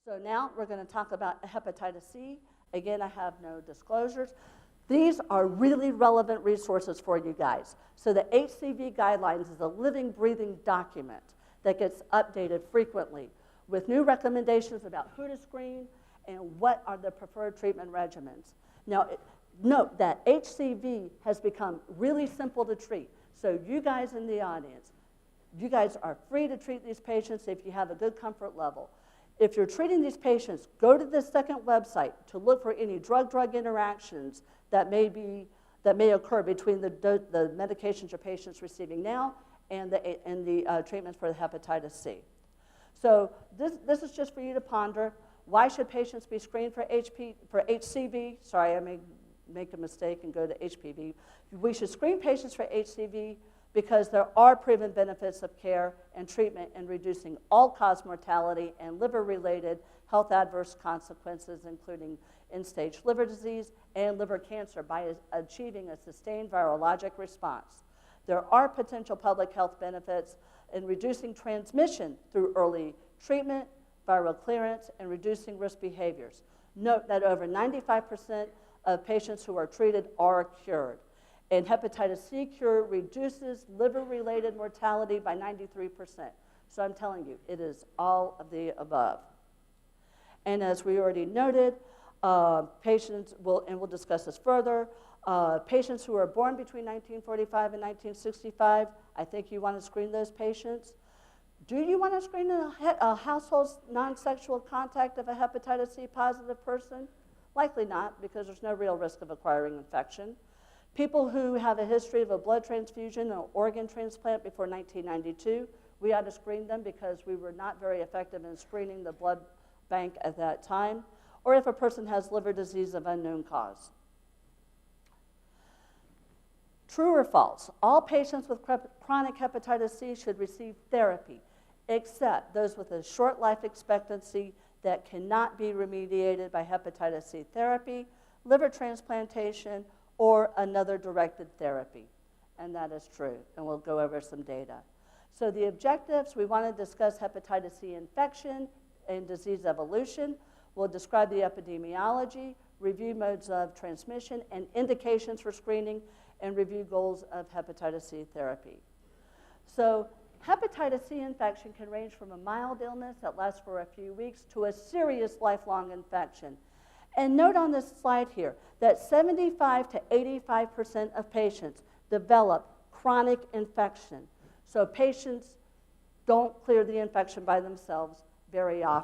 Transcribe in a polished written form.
So now we're going to talk about hepatitis C. Again, I have no disclosures. These are really relevant resources for you guys. So the HCV guidelines is a living, breathing document that gets updated frequently with new recommendations about who to screen and what are the preferred treatment regimens. Now, note that HCV has become really simple to treat. So you guys in the audience, you guys are free to treat these patients if you have a good comfort level. If you're treating these patients, go to this second website to look for any drug-drug interactions that may occur between the medications your patient's receiving now and the treatments for the hepatitis C. So this is just for you to ponder. Why should patients be screened for HCV? Sorry, I may make a mistake and go to HPV. We should screen patients for HCV because there are proven benefits of care and treatment in reducing all-cause mortality and liver-related health adverse consequences, including end-stage liver disease and liver cancer, by achieving a sustained virologic response. There are potential public health benefits in reducing transmission through early treatment, viral clearance, and reducing risk behaviors. Note that over 95% of patients who are treated are cured. And hepatitis C cure reduces liver-related mortality by 93%. So I'm telling you, it is all of the above. And as we already noted, patients will, and we'll discuss this further, patients who are born between 1945 and 1965, I think you want to screen those patients. Do you want to screen a household non-sexual contact of a hepatitis C positive person? Likely not, because there's no real risk of acquiring infection. People who have a history of a blood transfusion or organ transplant before 1992, we ought to screen them because we were not very effective in screening the blood bank at that time. Or if a person has liver disease of unknown cause. True or false? All patients with chronic hepatitis C should receive therapy, except those with a short life expectancy that cannot be remediated by hepatitis C therapy, liver transplantation, or another directed therapy. And that is true, and we'll go over some data. So the objectives, we want to discuss hepatitis C infection and disease evolution. We'll describe the epidemiology, review modes of transmission and indications for screening, and review goals of hepatitis C therapy. So hepatitis C infection can range from a mild illness that lasts for a few weeks to a serious lifelong infection. And note on this slide here that 75 to 85% of patients develop chronic infection. So patients don't clear the infection by themselves very often.